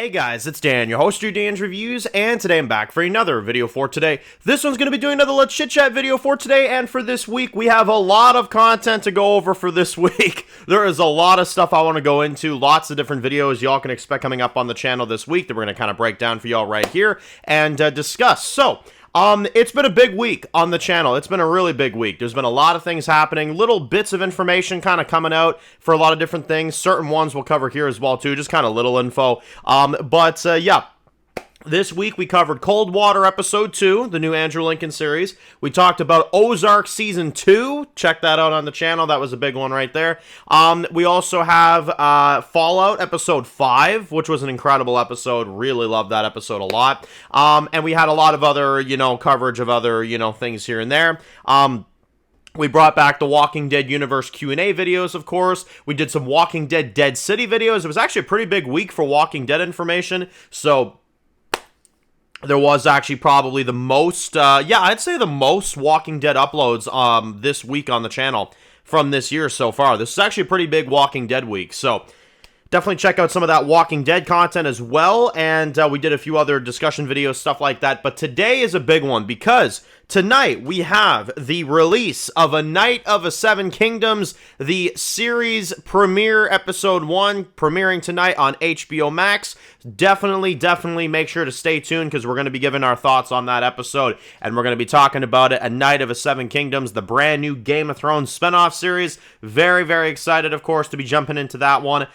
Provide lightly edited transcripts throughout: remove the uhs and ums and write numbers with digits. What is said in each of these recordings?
Hey guys, it's Dan, your host of Dan's Reviews, and today I'm back for another video for today. This one's going to be doing another Let's Chit Chat video for today, and for this week, we have a lot of content to go over for this week. There is a lot of stuff I want to go into, lots of different videos y'all can expect coming up on the channel this week that we're going to kind of break down for y'all right here and discuss. So, it's been a big week on the channel. It's been a really big week. There's been a lot of things happening, little bits of information kind of coming out for a lot of different things. Certain ones we'll cover here as well too, just kind of little info. Yeah. This week, we covered Coldwater Episode 2, the new Andrew Lincoln series. We talked about Ozark Season 2. Check that out on the channel. That was a big one right there. We also have Fallout Episode 5, which was an incredible episode. Really loved that episode a lot. And we had a lot of other, coverage of other, things here and there. We brought back the Walking Dead Universe Q&A videos, of course. We did some Walking Dead Dead City videos. It was actually a pretty big week for Walking Dead information. So there was actually probably the most, I'd say the most Walking Dead uploads this week on the channel from this year so far. This is actually a pretty big Walking Dead week, so definitely check out some of that Walking Dead content as well, and we did a few other discussion videos, stuff like that. But today is a big one because tonight we have the release of A Night of the Seven Kingdoms, the series premiere, episode 1, premiering tonight on HBO Max. Definitely make sure to stay tuned because we're going to be giving our thoughts on that episode, and we're going to be talking about it. A Night of the Seven Kingdoms, the brand new Game of Thrones spinoff series. Very excited, of course, to be jumping into that one.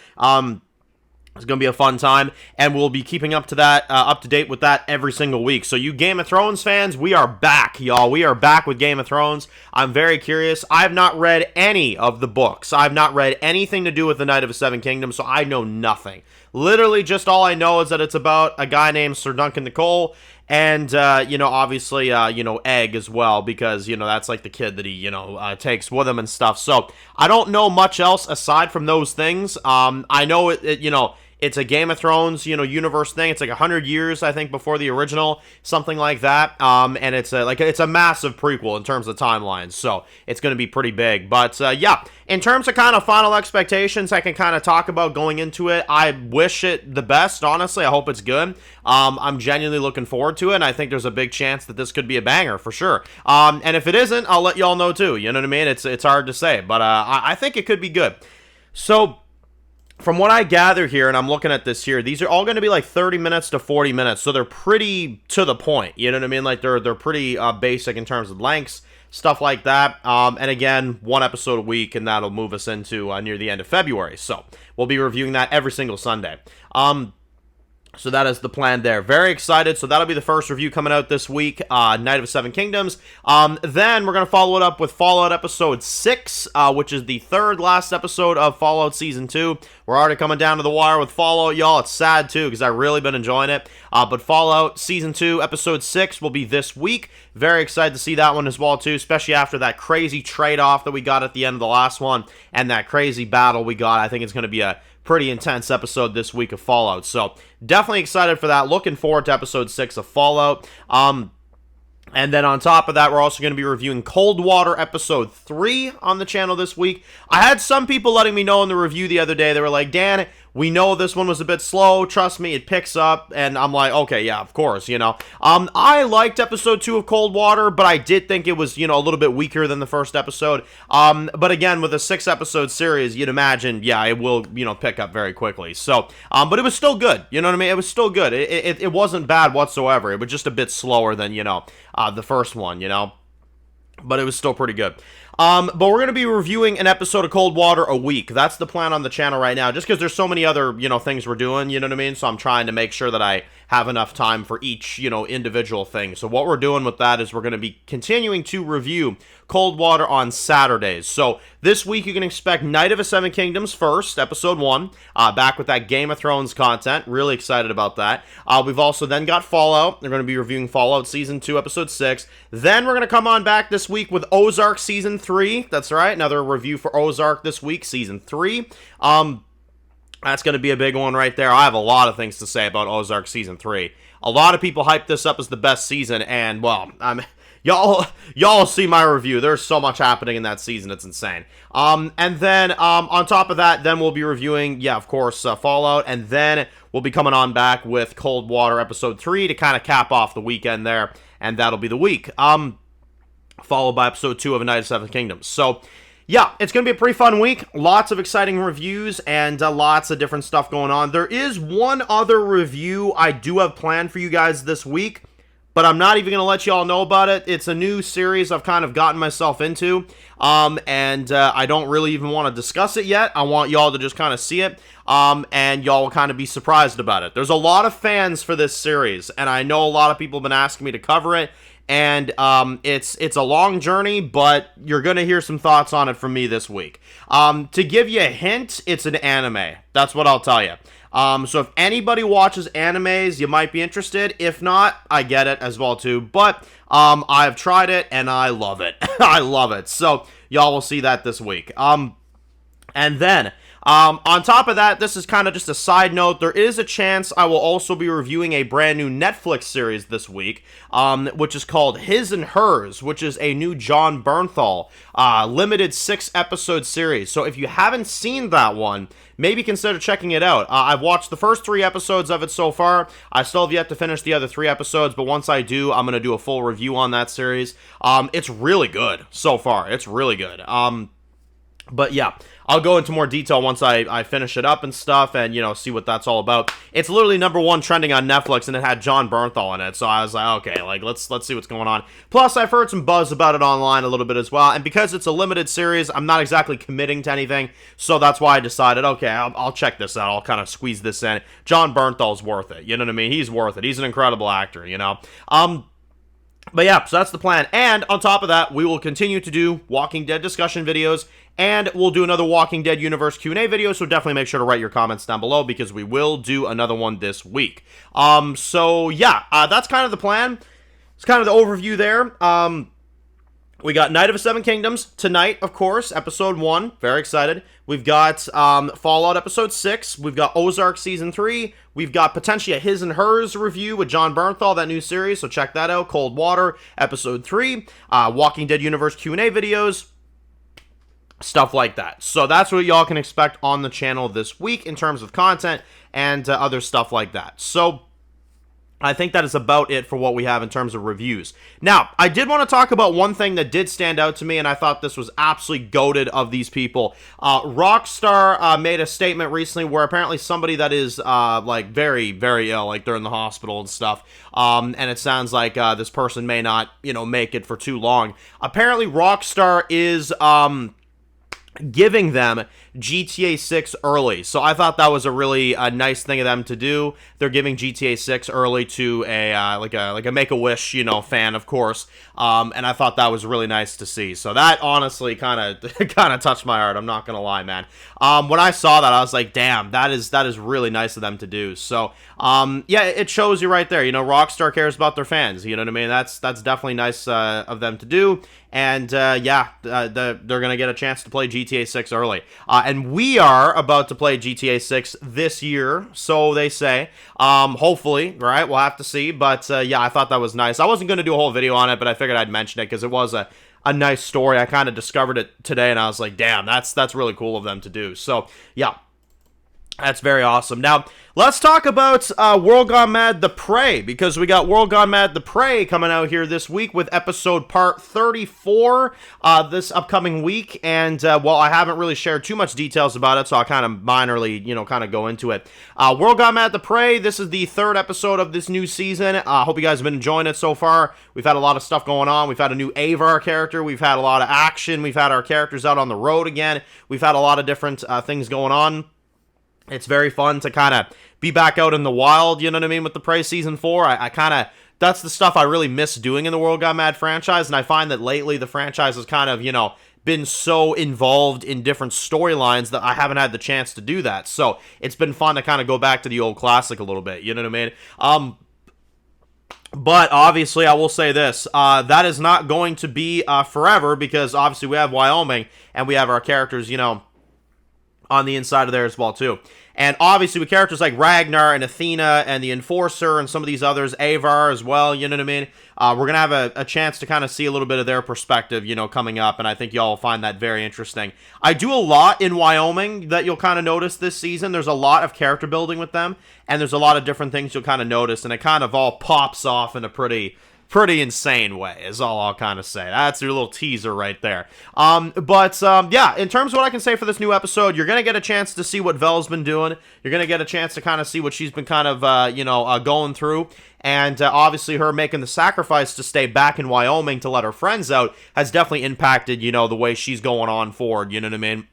It's going to be a fun time, and we'll be keeping up to date with that every single week. So you Game of Thrones fans, we are back, y'all. We are back with Game of Thrones. I'm very curious. I've not read any of the books. I've not read anything to do with the Night of the Seven Kingdoms, so I know nothing. Literally, just all I know is that it's about a guy named Sir Duncan Nicole, and, obviously, Egg as well, because, that's like the kid that he, takes with him and stuff. So I don't know much else aside from those things. I know it's a Game of Thrones, universe thing. It's like 100 years, I think, before the original, something like that. And it's a massive prequel in terms of timelines, so it's going to be pretty big. But in terms of kind of final expectations, I can kind of talk about going into it. I wish it the best, honestly. I hope it's good. I'm genuinely looking forward to it, and I think there's a big chance that this could be a banger for sure. And if it isn't, I'll let y'all know too. You know what I mean? It's hard to say, but I think it could be good. So from what I gather here, and I'm looking at this here, these are all going to be like 30 minutes to 40 minutes, so they're pretty to the point, you know what I mean? Like, they're pretty basic in terms of lengths, stuff like that, and again, one episode a week, and that'll move us into near the end of February, so we'll be reviewing that every single Sunday. So that is the plan there. Very excited. So that'll be the first review coming out this week, Night of Seven Kingdoms. Then we're going to follow it up with Fallout Episode 6, which is the third last episode of Fallout Season 2. We're already coming down to the wire with Fallout, y'all. It's sad, too, because I've really been enjoying it. But Fallout Season 2, Episode 6 will be this week. Very excited to see that one as well, too, especially after that crazy trade-off that we got at the end of the last one and that crazy battle we got. I think it's going to be a pretty intense episode this week of Fallout, so definitely excited for that. Looking forward to episode 6 of Fallout. And then on top of that, we're also going to be reviewing Coldwater Episode 3 on the channel this week. I had some people letting me know in the review the other day, they were like, Dan, we know this one was a bit slow, trust me, it picks up, and I'm like, okay, yeah, of course, I liked Episode 2 of Coldwater, but I did think it was, a little bit weaker than the first episode, but again, with a 6-episode series, you'd imagine, yeah, it will, pick up very quickly, so, but it was still good, you know what I mean, it was still good, it wasn't bad whatsoever, it was just a bit slower than, the first one, but it was still pretty good. But we're going to be reviewing an episode of Coldwater a week. That's the plan on the channel right now, just because there's so many other, things we're doing, you know what I mean? So I'm trying to make sure that I have enough time for each, individual thing. So what we're doing with that is we're going to be continuing to review Coldwater on Saturdays. So this week you can expect Night of the Seven Kingdoms first, episode 1, back with that Game of Thrones content. Really excited about that. We've also then got Fallout. They're going to be reviewing Fallout Season 2, Episode 6. Then we're going to come on back this week with Ozark Season 3. That's right, another review for Ozark this week, Season 3. That's going to be a big one right there. I have a lot of things to say about Ozark Season 3. A lot of people hype this up as the best season, and, well, y'all see my review. There's so much happening in that season. It's insane. And then, on top of that, then we'll be reviewing, yeah, of course, Fallout, and then we'll be coming on back with Coldwater Episode 3 to kind of cap off the weekend there, and that'll be the week. Followed by Episode 2 of A Night of Seven Kingdoms. So, yeah, it's going to be a pretty fun week. Lots of exciting reviews and lots of different stuff going on. There is one other review I do have planned for you guys this week, but I'm not even going to let you all know about it. It's a new series I've kind of gotten myself into, and I don't really even want to discuss it yet. I want y'all to just kind of see it, and y'all will kind of be surprised about it. There's a lot of fans for this series, and I know a lot of people have been asking me to cover it, and it's a long journey, but you're going to hear some thoughts on it from me this week. To give you a hint, it's an anime. That's what I'll tell you. So if anybody watches animes, you might be interested. If not, I get it as well too. But I've tried it, and I love it. I love it. So y'all will see that this week. And then, on top of that, this is kind of just a side note. There is a chance I will also be reviewing a brand new Netflix series this week, which is called His and Hers, which is a new Jon Bernthal limited 6-episode series. So if you haven't seen that one, maybe consider checking it out. I've watched the first 3 episodes of it so far. I still have yet to finish the other 3 episodes, but once I do, I'm going to do a full review on that series. It's really good so far. It's really good. But yeah, I'll go into more detail once I finish it up and stuff and, you know, see what that's all about. It's literally #1 trending on Netflix, and it had Jon Bernthal in it, so I was like, okay, like, let's see what's going on. Plus, I've heard some buzz about it online a little bit as well, and because it's a limited series, I'm not exactly committing to anything, so that's why I decided, okay, I'll check this out. I'll kind of squeeze this in. Jon Bernthal's worth it, you know what I mean? He's worth it. He's an incredible actor, you know? But yeah, so that's the plan. And on top of that, we will continue to do Walking Dead discussion videos, and we'll do another Walking Dead Universe Q&A video, so definitely make sure to write your comments down below, because we will do another one this week. So yeah, that's kind of the plan. It's kind of the overview there. We got Night of the Seven Kingdoms tonight, of course, episode 1. Very excited. We've got Fallout episode 6. We've got Ozark season 3. We've got potentially a His and Hers review with Jon Bernthal, that new series, so check that out. Coldwater episode 3. Walking Dead Universe Q&A videos. Stuff like that. So that's what y'all can expect on the channel this week in terms of content and other stuff like that. So I think that is about it for what we have in terms of reviews. Now, I did want to talk about one thing that did stand out to me, and I thought this was absolutely goated of these people. Rockstar made a statement recently where apparently somebody that is, like, very, very ill, like, they're in the hospital and stuff, and it sounds like this person may not, you know, make it for too long. Apparently, Rockstar is giving them GTA 6 early. So I thought that was a really nice thing of them to do. They're giving GTA 6 early to a like a Make-A-Wish, you know, fan, of course. And I thought that was really nice to see. So that honestly kind of touched my heart. I'm not gonna lie, man. When I saw that, I was like, damn, that is really nice of them to do. So yeah, it shows you right there. You know, Rockstar cares about their fans. You know what I mean? That's definitely nice of them to do. And yeah, they're gonna get a chance to play GTA 6 early. And we are about to play GTA 6 this year, so they say. Hopefully, right? We'll have to see. But yeah, I thought that was nice. I wasn't gonna do a whole video on it, but I figured I'd mention it because it was a nice story. I kind of discovered it today, and I was like, damn, that's really cool of them to do. So yeah, that's very awesome. Now, let's talk about World Gone Mad: The Prey, because we got World Gone Mad: The Prey coming out here this week with episode part 34 this upcoming week. And, well, I haven't really shared too much details about it, so I'll kind of minorly, you know, kind of go into it. World Gone Mad: The Prey, this is the 3rd episode of this new season. I hope you guys have been enjoying it so far. We've had a lot of stuff going on. We've had a new Avar character. We've had a lot of action. We've had our characters out on the road again. We've had a lot of different things going on. It's very fun to kind of be back out in the wild, you know what I mean, with the Prey Season 4. I kind of, that's the stuff I really miss doing in the World Gone Mad franchise, and I find that lately the franchise has kind of, you know, been so involved in different storylines that I haven't had the chance to do that. So it's been fun to kind of go back to the old classic a little bit, you know what I mean? But obviously, I will say this, that is not going to be forever, because obviously we have Wyoming, and we have our characters, you know, on the inside of there as well, too. And obviously with characters like Ragnar and Athena and the Enforcer and some of these others, Avar as well, you know what I mean? We're going to have a chance to kind of see a little bit of their perspective, you know, coming up, and I think y'all will find that very interesting. I do a lot in Wyoming that you'll kind of notice this season. There's a lot of character building with them, and there's a lot of different things you'll kind of notice, and it kind of all pops off in a pretty insane way, is all I'll kind of say. That's your little teaser right there. Yeah, in terms of what I can say for this new episode, you're going to get a chance to see what Vel's been doing. You're going to get a chance to kind of see what she's been kind of, going through. And obviously her making the sacrifice to stay back in Wyoming to let her friends out has definitely impacted, you know, the way she's going on forward, you know what I mean?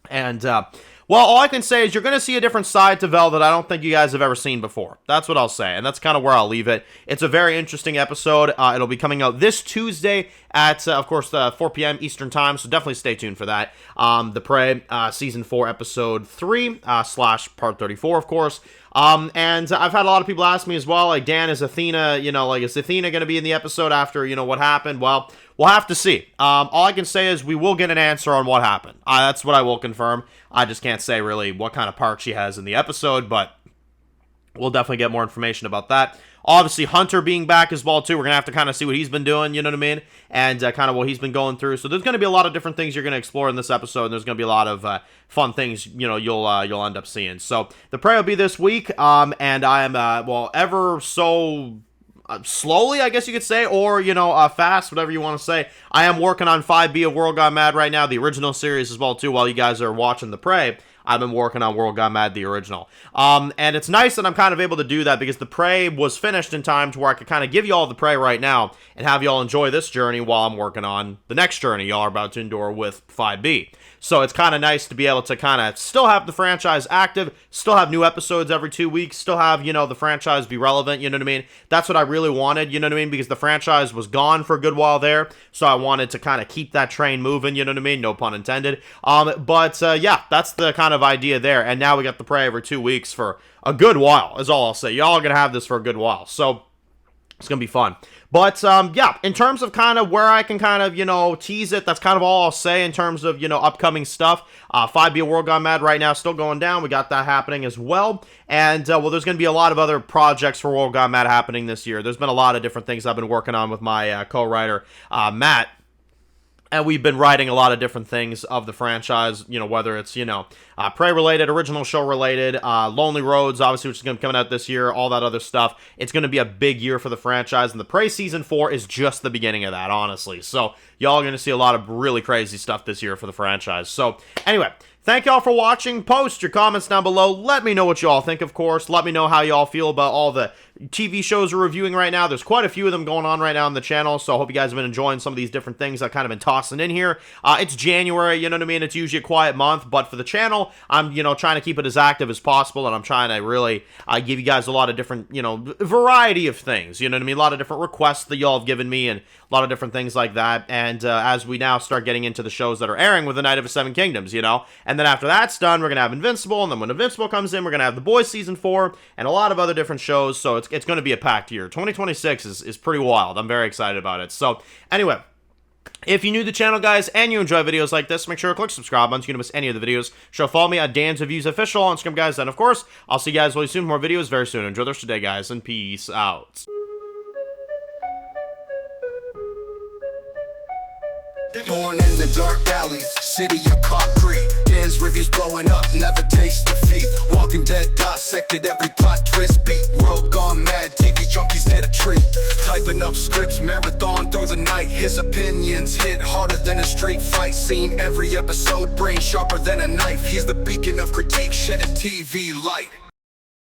And, well, all I can say is you're going to see a different side to Vel that I don't think you guys have ever seen before. That's what I'll say, and that's kind of where I'll leave it. It's a very interesting episode. It'll be coming out this Tuesday at, of course, 4 p.m. Eastern Time, so definitely stay tuned for that. The Prey, Season 4, Episode 3, / Part 34, of course. And I've had a lot of people ask me as well, like, Dan, is Athena, you know, like, is Athena going to be in the episode after, you know, what happened? Well, we'll have to see. All I can say is we will get an answer on what happened. That's what I will confirm. I just can't say really what kind of part she has in the episode, but we'll definitely get more information about that. Obviously, Hunter being back as well, too. We're going to have to kind of see what he's been doing, you know what I mean? And kind of what he's been going through. So there's going to be a lot of different things you're going to explore in this episode, and there's going to be a lot of fun things, you know, you'll end up seeing. So the Prey will be this week, and I am, ever so slowly, I guess you could say, or, you know, fast, whatever you want to say. I am working on 5B of World Gone Mad right now, the original series as well, too, while you guys are watching The Prey. I've been working on World Gone Mad, the original. And it's nice that I'm kind of able to do that because The Prey was finished in time to where I could kind of give you all The Prey right now and have you all enjoy this journey while I'm working on the next journey y'all are about to endure with 5B. So it's kind of nice to be able to kind of still have the franchise active, still have new episodes every 2 weeks, still have, you know, the franchise be relevant, you know what I mean? That's what I really wanted, you know what I mean? Because the franchise was gone for a good while there, so I wanted to kind of keep that train moving, you know what I mean? No pun intended. Yeah, that's the kind of idea there, and now we got The Prey every 2 weeks for a good while, is all I'll say. Y'all are going to have this for a good while, so it's going to be fun. But, yeah, in terms of kind of where I can kind of, you know, tease it, that's kind of all I'll say in terms of, you know, upcoming stuff. 5B of World Gone Mad right now still going down. We got that happening as well. And, well, there's going to be a lot of other projects for World Gone Mad happening this year. There's been a lot of different things I've been working on with my co-writer, Matt. And we've been writing a lot of different things of the franchise, you know, whether it's, you know, Prey-related, original show-related, Lonely Roads, obviously, which is going to be coming out this year, all that other stuff. It's going to be a big year for the franchise, and the Prey Season 4 is just the beginning of that, honestly. So, y'all are going to see a lot of really crazy stuff this year for the franchise. So, anyway, thank y'all for watching. Post your comments down below. Let me know what y'all think, of course. Let me know how y'all feel about all the TV shows we're reviewing right now. There's quite a few of them going on right now on the channel, so I hope you guys have been enjoying some of these different things I've kind of been tossing in here. It's January, you know what I mean? It's usually a quiet month, but for the channel, I'm, you know, trying to keep it as active as possible, and I'm trying to really give you guys a lot of different, you know, variety of things, you know what I mean? A lot of different requests that y'all have given me, and a lot of different things like that, and as we now start getting into the shows that are airing with the Night of the Seven Kingdoms, you know? And then after that's done, we're going to have Invincible, and then when Invincible comes in, we're going to have The Boys Season 4, and a lot of other different shows, so it's going to be a packed year. 2026 is pretty wild. I'm very excited about it. So, anyway, if you're new to the channel, guys, and you enjoy videos like this, make sure to click subscribe button so you don't miss any of the videos. Follow me at Dan's Reviews Official on Instagram, guys, and of course, I'll see you guys really soon. More videos very soon. Enjoy the rest of the day, guys, and peace out. Born in the dark alleys, city of concrete. Dan's reviews blowing up, never taste defeat. Walking Dead dissected every plot twist beat. World gone mad, TV junkies hit a treat. Typing up scripts, marathon through the night. His opinions hit harder than a straight fight scene. Every episode, brain sharper than a knife. He's the beacon of critique, shedding TV light.